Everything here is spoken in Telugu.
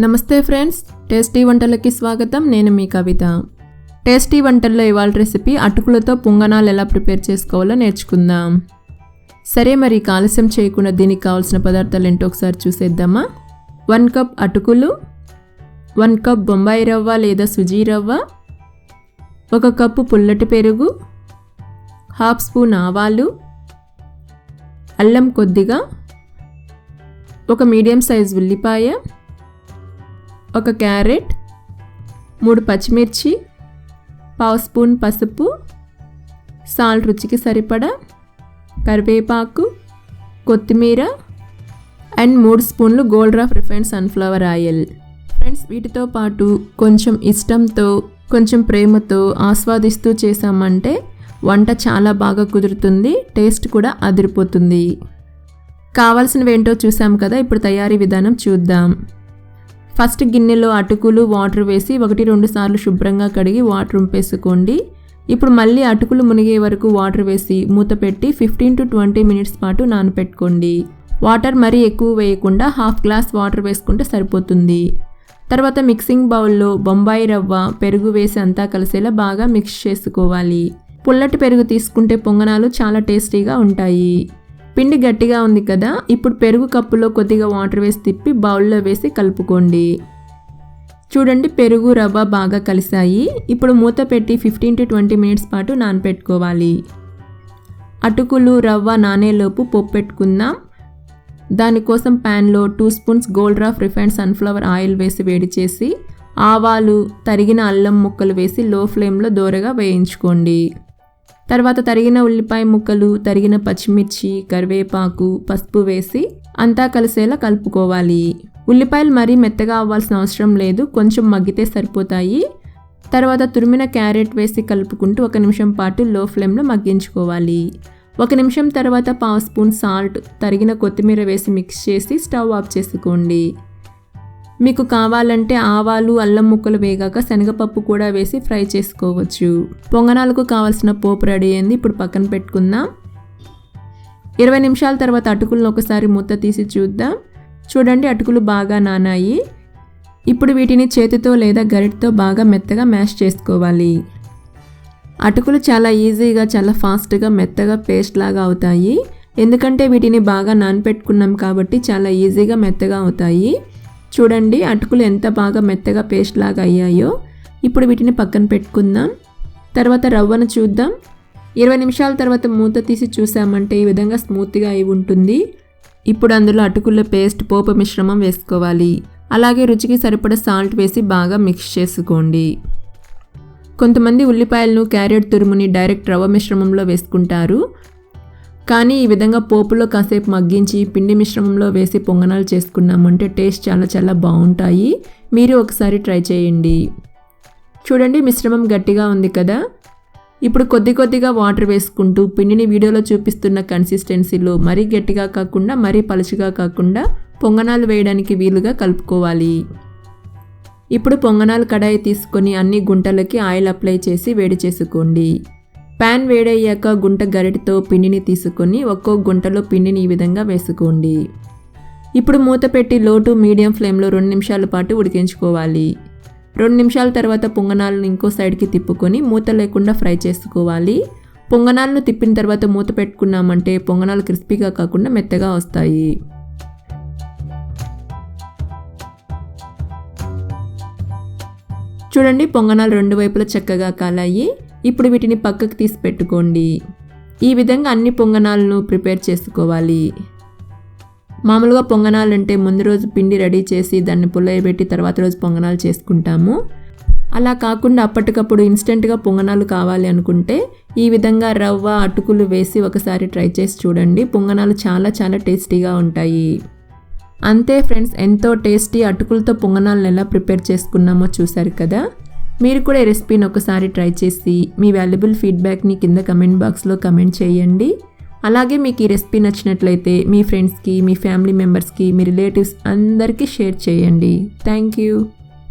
నమస్తే ఫ్రెండ్స్, టేస్టీ వంటలకి స్వాగతం. నేను మీ కవిత. టేస్టీ వంటల్లో ఇవాళ రెసిపీ అటుకులతో పొంగనాలు ఎలా ప్రిపేర్ చేసుకోవాలో నేర్చుకుందాం. సరే, మరి ఆలస్యం చేయకుండా దీనికి కావాల్సిన పదార్థాలు ఏంటో ఒకసారి చూసేద్దామా. 1 కప్ అటుకులు, 1 కప్ బొంబాయి రవ్వ లేదా సుజీ రవ్వ, 1 కప్పు పుల్లటి పెరుగు, 1/2 స్పూన్ ఆవాలు, అల్లం కొద్దిగా, 1 మీడియం సైజ్ ఉల్లిపాయ, 1 క్యారెట్, 3 పచ్చిమిర్చి, 1/2 స్పూన్ పసుపు, సాల్ట్ రుచికి సరిపడా, కరివేపాకు, కొత్తిమీర అండ్ 3 స్పూన్లు gold rough refined sunflower oil. Friends, వీటితో పాటు కొంచెం ఇష్టంతో కొంచెం ప్రేమతో ఆస్వాదిస్తూ చేసామంటే వంట చాలా బాగా కుదురుతుంది, టేస్ట్ కూడా అదిరిపోతుంది. కావాల్సినవి ఏంటో చూసాం కదా, ఇప్పుడు తయారీ విధానం చూద్దాం. ఫస్ట్ గిన్నెలో అటుకులు వాటర్ వేసి 1-2 సార్లు శుభ్రంగా కడిగి వాటర్ ఉంపేసుకోండి. ఇప్పుడు మళ్ళీ అటుకులు మునిగే వరకు వాటర్ వేసి మూత పెట్టి 15 to 20 మినిట్స్ పాటు నానపెట్టుకోండి. వాటర్ మరీ ఎక్కువ వేయకుండా 1/2 గ్లాస్ వాటర్ వేసుకుంటే సరిపోతుంది. తర్వాత మిక్సింగ్ బౌల్లో బొంబాయి రవ్వ, పెరుగు వేసి అంతా కలిసేలా బాగా మిక్స్ చేసుకోవాలి. పుల్లటి పెరుగు తీసుకుంటే పొంగనాలు చాలా టేస్టీగా ఉంటాయి. పిండి గట్టిగా ఉంది కదా, ఇప్పుడు పెరుగు కప్పులో కొద్దిగా వాటర్ వేసి తిప్పి బౌల్లో వేసి కలుపుకోండి. చూడండి, పెరుగు రవ్వ బాగా కలిసాయి. ఇప్పుడు మూత పెట్టి 15 to 20 మినిట్స్ పాటు నానపెట్టుకోవాలి. అటుకులు రవ్వ నానేలోపు పోపు పెట్టుకుందాం. దానికోసం ప్యాన్లో 2 spoons gold rough refined sunflower oil వేసి వేడి చేసి ఆవాలు, తరిగిన అల్లం ముక్కలు వేసి లో ఫ్లేమ్లో దోరగా వేయించుకోండి. తర్వాత తరిగిన ఉల్లిపాయ ముక్కలు, తరిగిన పచ్చిమిర్చి, కరివేపాకు, పసుపు వేసి అంతా కలిసేలా కలుపుకోవాలి. ఉల్లిపాయలు మరీ మెత్తగా అవ్వాల్సిన అవసరం లేదు, కొంచెం మగ్గితే సరిపోతాయి. తర్వాత తురిమిన క్యారెట్ వేసి కలుపుకుంటూ 1 నిమిషం పాటు లో ఫ్లేమ్లో మగ్గించుకోవాలి. 1 నిమిషం తర్వాత 1/2 స్పూన్ సాల్ట్, తరిగిన కొత్తిమీర వేసి మిక్స్ చేసి స్టవ్ ఆఫ్ చేసుకోండి. మీకు కావాలంటే ఆవాలు, అల్లం ముక్కలు వేగాక శనగపప్పు కూడా వేసి ఫ్రై చేసుకోవచ్చు. పొంగనాలకు కావాల్సిన పోపు రెడీ అయింది, ఇప్పుడు పక్కన పెట్టుకుందాం. 20 నిమిషాల తర్వాత అటుకులను ఒకసారి మూత తీసి చూద్దాం. చూడండి, అటుకులు బాగా నానాయి. ఇప్పుడు వీటిని చేతితో లేదా గరిటెతో బాగా మెత్తగా మ్యాష్ చేసుకోవాలి. అటుకులు చాలా ఈజీగా, చాలా ఫాస్ట్గా మెత్తగా పేస్ట్ లాగా అవుతాయి. ఎందుకంటే వీటిని బాగా నానపెట్టుకున్నాం కాబట్టి చాలా ఈజీగా మెత్తగా అవుతాయి. చూడండి, అటుకులు ఎంత బాగా మెత్తగా పేస్ట్ లాగా అయ్యాయో. ఇప్పుడు వీటిని పక్కన పెట్టుకుందాం. తర్వాత రవ్వను చూద్దాం. 20 నిమిషాల తర్వాత మూత తీసి చూసామంటే ఈ విధంగా స్మూత్గా అయి ఉంటుంది. ఇప్పుడు అందులో అటుకుల పేస్ట్, పోపు మిశ్రమం వేసుకోవాలి. అలాగే రుచికి సరిపడా సాల్ట్ వేసి బాగా మిక్స్ చేసుకోండి. కొంతమంది ఉల్లిపాయలను, క్యారెట్ తురుముని డైరెక్ట్ రవ్వ మిశ్రమంలో వేసుకుంటారు. కానీ ఈ విధంగా పోపులో కాసేపు మగ్గించి పిండి మిశ్రమంలో వేసి పొంగనాలు చేసుకున్నామంటే టేస్ట్ చాలా చాలా బాగుంటాయి. మీరు ఒకసారి ట్రై చేయండి. చూడండి, మిశ్రమం గట్టిగా ఉంది కదా. ఇప్పుడు కొద్దిగా వాటర్ వేసుకుంటూ పిండిని వీడియోలో చూపిస్తున్న కన్సిస్టెన్సీలో మరీ గట్టిగా కాకుండా మరీ పలుచగా కాకుండా పొంగనాలు వేయడానికి వీలుగా కలుపుకోవాలి. ఇప్పుడు పొంగనాలు కడాయి తీసుకొని అన్ని గుంటలకి ఆయిల్ అప్లై చేసి వేడి చేసుకోండి. ప్యాన్ వేడయ్యాక గుంట గరిటెతో పిండిని తీసుకొని ఒక్కో గుంటలో పిండిని ఈ విధంగా వేసుకోండి. ఇప్పుడు మూత పెట్టి లో టు మీడియం ఫ్లేమ్లో 2 నిమిషాల పాటు ఉడికించుకోవాలి. 2 నిమిషాల తర్వాత పొంగనాలను ఇంకో సైడ్కి తిప్పుకొని మూత లేకుండా ఫ్రై చేసుకోవాలి. పొంగనాలను తిప్పిన తర్వాత మూత పెట్టుకున్నామంటే పొంగనాలు క్రిస్పీగా కాకుండా మెత్తగా వస్తాయి. చూడండి, పొంగనాలు 2 వైపులా చక్కగా కాలాయి. ఇప్పుడు వీటిని పక్కకు తీసి పెట్టుకోండి. ఈ విధంగా అన్ని పొంగనాలను ప్రిపేర్ చేసుకోవాలి. మామూలుగా పొంగనాలంటే ముందు రోజు పిండి రెడీ చేసి దాన్ని పుల్లయబెట్టి తర్వాత రోజు పొంగనాలు చేసుకుంటాము. అలా కాకుండా అప్పటికప్పుడు ఇన్స్టెంట్గా పొంగనాలు కావాలి అనుకుంటే ఈ విధంగా రవ్వ, అటుకులు వేసి ఒకసారి ట్రై చేసి చూడండి. పొంగనాలు చాలా చాలా టేస్టీగా ఉంటాయి. అంతే ఫ్రెండ్స్, ఎంతో టేస్టీ అటుకులతో పొంగనాలను ఎలా ప్రిపేర్ చేసుకున్నామో చూశారు కదా. మీరు కూడా ఈ రెసిపీని ఒకసారి ట్రై చేసి మీ వాల్యుబుల్ ఫీడ్బ్యాక్ని కింద కమెంట్ బాక్స్లో కమెంట్ చేయండి. అలాగే మీకు ఈ రెసిపీ నచ్చినట్లయితే మీ ఫ్రెండ్స్కి, మీ ఫ్యామిలీ మెంబర్స్కి, మీ రిలేటివ్స్ అందరికీ షేర్ చేయండి. Thank you.